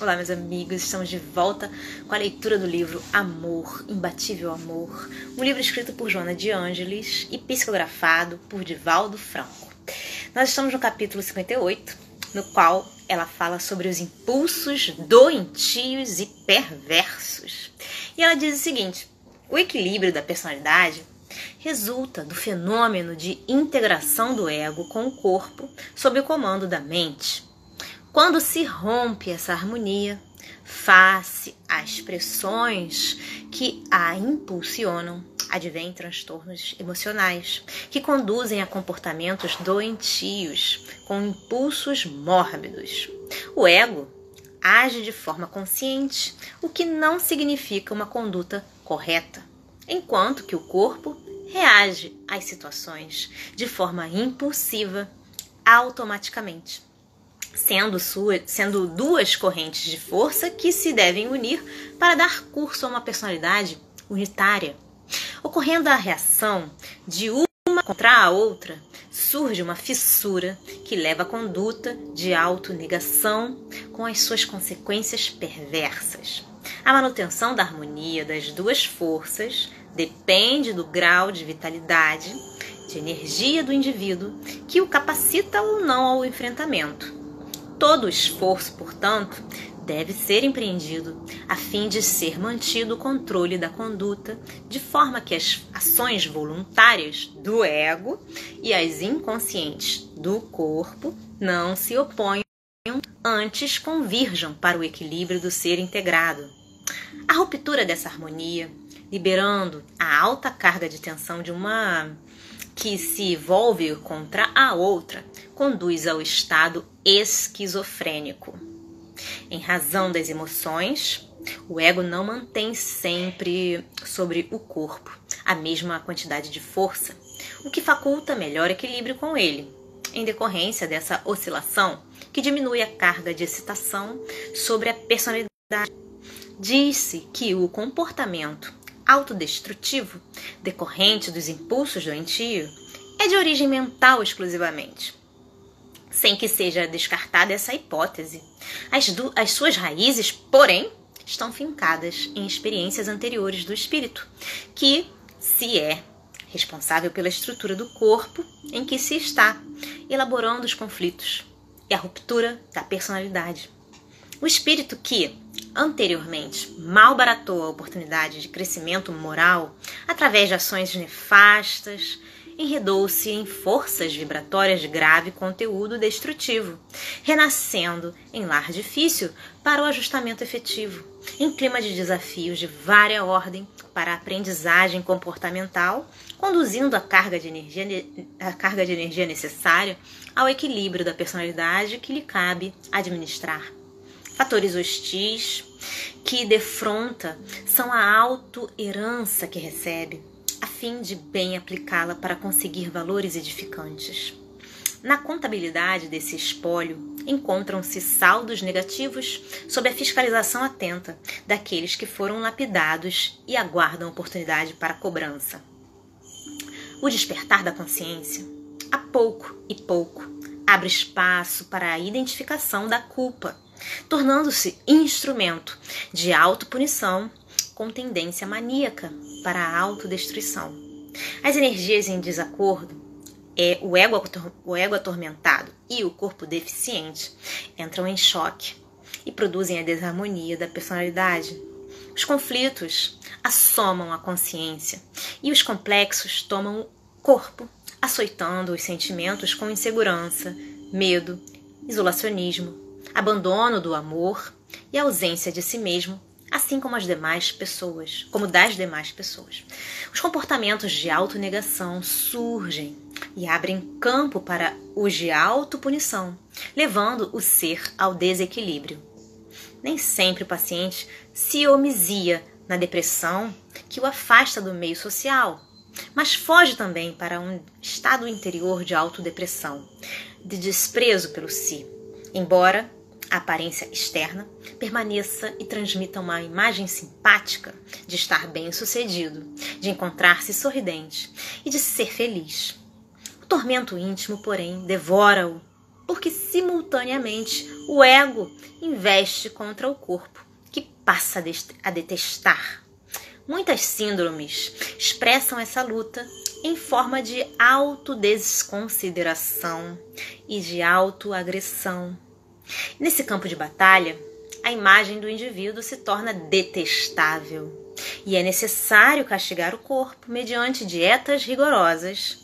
Olá, meus amigos, estamos de volta com a leitura do livro Amor, Imbatível Amor, um livro escrito por Joana de Ângelis e psicografado por Divaldo Franco. Nós estamos no capítulo 58, no qual ela fala sobre os impulsos doentios e perversos. E ela diz o seguinte: o equilíbrio da personalidade resulta do fenômeno de integração do ego com o corpo sob o comando da mente. Quando se rompe essa harmonia, face às pressões que a impulsionam, advêm transtornos emocionais que conduzem a comportamentos doentios, com impulsos mórbidos. O ego age de forma consciente, o que não significa uma conduta correta, enquanto que o corpo reage às situações de forma impulsiva, automaticamente. Sendo duas correntes de força que se devem unir para dar curso a uma personalidade unitária. Ocorrendo a reação de uma contra a outra, surge uma fissura que leva à conduta de autonegação com as suas consequências perversas. A manutenção da harmonia das duas forças depende do grau de vitalidade, de energia do indivíduo que o capacita ou não ao enfrentamento. Todo esforço, portanto, deve ser empreendido a fim de ser mantido o controle da conduta, de forma que as ações voluntárias do ego e as inconscientes do corpo não se oponham, antes convirjam para o equilíbrio do ser integrado. A ruptura dessa harmonia, liberando a alta carga de tensão de uma que se volve contra a outra, conduz ao estado esquizofrênico. Em razão das emoções, o ego não mantém sempre sobre o corpo a mesma quantidade de força, o que faculta melhor equilíbrio com ele. Em decorrência dessa oscilação, que diminui a carga de excitação sobre a personalidade, diz-se que o comportamento autodestrutivo, decorrente dos impulsos doentios, é de origem mental exclusivamente. Sem que seja descartada essa hipótese, as suas raízes, porém, estão fincadas em experiências anteriores do espírito, que se é responsável pela estrutura do corpo em que se está, elaborando os conflitos e a ruptura da personalidade. O espírito que, anteriormente, malbaratou a oportunidade de crescimento moral através de ações nefastas, enredou-se em forças vibratórias de grave conteúdo destrutivo, renascendo em lar difícil para o ajustamento efetivo, em clima de desafios de vária ordem para a aprendizagem comportamental, conduzindo a carga de energia necessária ao equilíbrio da personalidade que lhe cabe administrar. Fatores hostis que defronta são a auto-herança que recebe, a fim de bem aplicá-la para conseguir valores edificantes. Na contabilidade desse espólio, encontram-se saldos negativos sob a fiscalização atenta daqueles que foram lapidados e aguardam oportunidade para a cobrança. O despertar da consciência, a pouco e pouco, abre espaço para a identificação da culpa, tornando-se instrumento de autopunição com tendência maníaca para a autodestruição. As energias em desacordo, o ego atormentado e o corpo deficiente entram em choque e produzem a desarmonia da personalidade. Os conflitos assomam a consciência e os complexos tomam o corpo, açoitando os sentimentos com insegurança, medo, isolacionismo, abandono do amor e ausência de si mesmo, assim como das demais pessoas. Os comportamentos de autonegação surgem e abrem campo para os de autopunição, levando o ser ao desequilíbrio. Nem sempre o paciente se omisia na depressão que o afasta do meio social, mas foge também para um estado interior de autodepressão, de desprezo pelo si, embora a aparência externa permaneça e transmita uma imagem simpática de estar bem-sucedido, de encontrar-se sorridente e de ser feliz. O tormento íntimo, porém, devora-o porque simultaneamente o ego investe contra o corpo, que passa a detestar. Muitas síndromes expressam essa luta em forma de autodesconsideração e de autoagressão. Nesse campo de batalha, a imagem do indivíduo se torna detestável e é necessário castigar o corpo mediante dietas rigorosas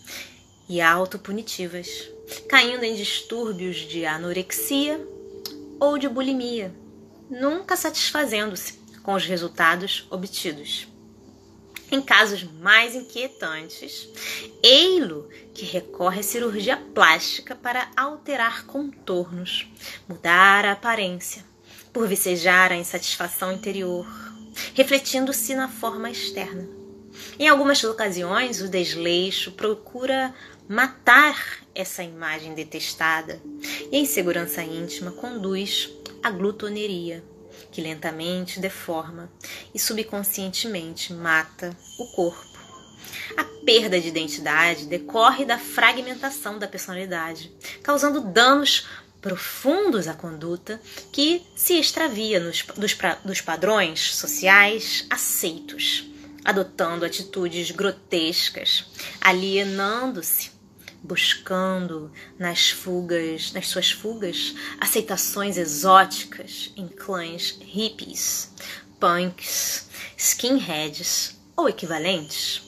e autopunitivas, caindo em distúrbios de anorexia ou de bulimia, nunca satisfazendo-se com os resultados obtidos. Em casos mais inquietantes, ei-lo que recorre à cirurgia plástica para alterar contornos, mudar a aparência, por vicejar a insatisfação interior, refletindo-se na forma externa. Em algumas ocasiões, o desleixo procura matar essa imagem detestada e a insegurança íntima conduz à glutoneria, que lentamente deforma e subconscientemente mata o corpo. A perda de identidade decorre da fragmentação da personalidade, causando danos profundos à conduta que se extravia dos padrões sociais aceitos, adotando atitudes grotescas, alienando-se, buscando nas suas fugas, aceitações exóticas em clãs hippies, punks, skinheads ou equivalentes.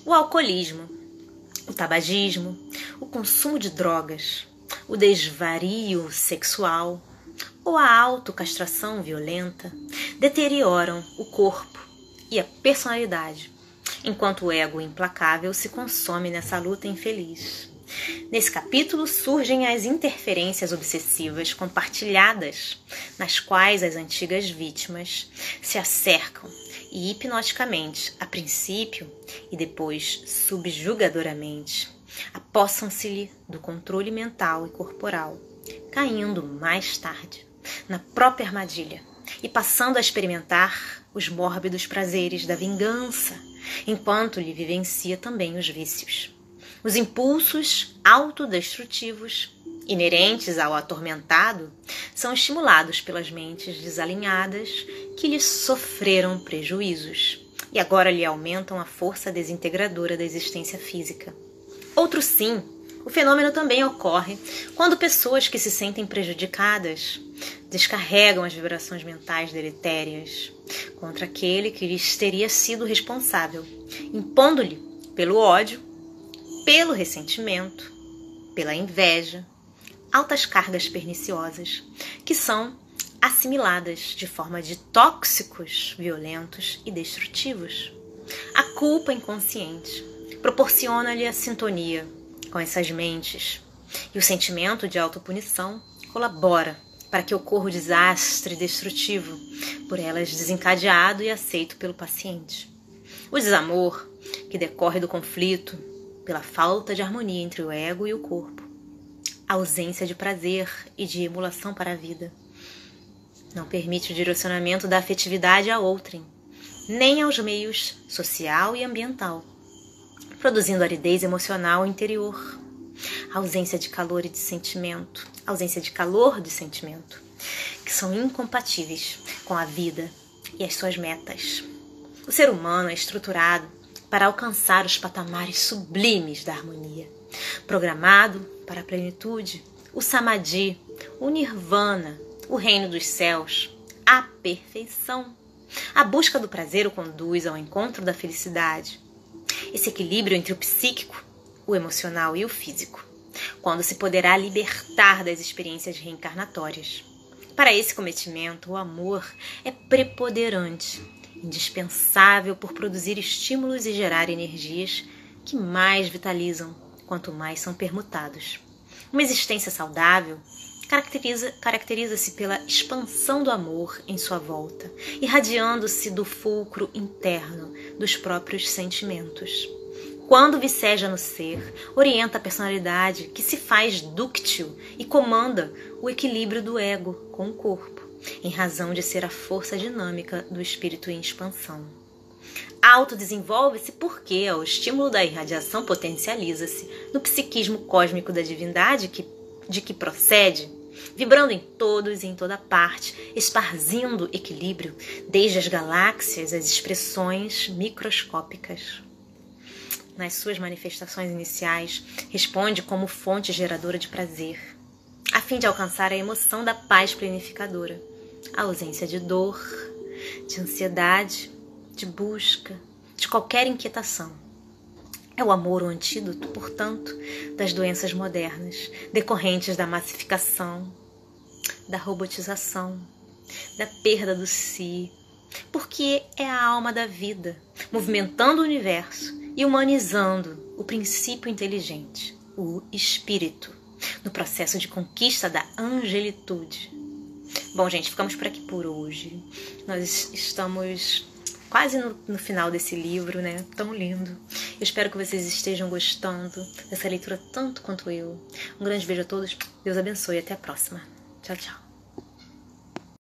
O alcoolismo, o tabagismo, o consumo de drogas, o desvario sexual ou a autocastração violenta deterioram o corpo e a personalidade, enquanto o ego implacável se consome nessa luta infeliz. Nesse capítulo surgem as interferências obsessivas compartilhadas, nas quais as antigas vítimas se acercam e hipnoticamente, a princípio e depois subjugadoramente, apossam-se-lhe do controle mental e corporal, caindo mais tarde na própria armadilha e passando a experimentar os mórbidos prazeres da vingança, enquanto lhe vivencia também os vícios. Os impulsos autodestrutivos, inerentes ao atormentado, são estimulados pelas mentes desalinhadas que lhe sofreram prejuízos e agora lhe aumentam a força desintegradora da existência física. Outro sim, o fenômeno também ocorre quando pessoas que se sentem prejudicadas descarregam as vibrações mentais deletérias contra aquele que lhes teria sido responsável, impondo-lhe, pelo ódio, pelo ressentimento, pela inveja, altas cargas perniciosas que são assimiladas de forma de tóxicos, violentos e destrutivos. A culpa inconsciente proporciona-lhe a sintonia com essas mentes e o sentimento de autopunição colabora para que ocorra o desastre destrutivo por elas desencadeado e aceito pelo paciente. O desamor, que decorre do conflito, pela falta de harmonia entre o ego e o corpo, a ausência de prazer e de emulação para a vida, não permite o direcionamento da afetividade a outrem, nem aos meios social e ambiental, produzindo aridez emocional interior, ausência de calor e de sentimento, que são incompatíveis com a vida e as suas metas. O ser humano é estruturado para alcançar os patamares sublimes da harmonia, programado para a plenitude, o samadhi, o nirvana, o reino dos céus, a perfeição. A busca do prazer o conduz ao encontro da felicidade. Esse equilíbrio entre o psíquico, o emocional e o físico, quando se poderá libertar das experiências reencarnatórias. Para esse cometimento, o amor é preponderante, indispensável por produzir estímulos e gerar energias que mais vitalizam quanto mais são permutados. Uma existência saudável caracteriza-se pela expansão do amor em sua volta, irradiando-se do fulcro interno dos próprios sentimentos. Quando viceja no ser, orienta a personalidade que se faz dúctil e comanda o equilíbrio do ego com o corpo, em razão de ser a força dinâmica do espírito em expansão. Autodesenvolve-se porque, ao estímulo da irradiação, potencializa-se no psiquismo cósmico da divindade que de que procede, vibrando em todos e em toda parte, esparzindo equilíbrio, desde as galáxias às expressões microscópicas. Nas suas manifestações iniciais, responde como fonte geradora de prazer, a fim de alcançar a emoção da paz planificadora, a ausência de dor, de ansiedade, de busca, de qualquer inquietação. É o amor o antídoto, portanto, das doenças modernas, decorrentes da massificação, da robotização, da perda do si, porque é a alma da vida, movimentando o universo e humanizando o princípio inteligente, o espírito, no processo de conquista da angelitude. Bom, gente, ficamos por aqui por hoje. Nós estamos quase no final desse livro, né? Tão lindo. Eu espero que vocês estejam gostando dessa leitura tanto quanto eu. Um grande beijo a todos. Deus abençoe e até a próxima. Tchau, tchau.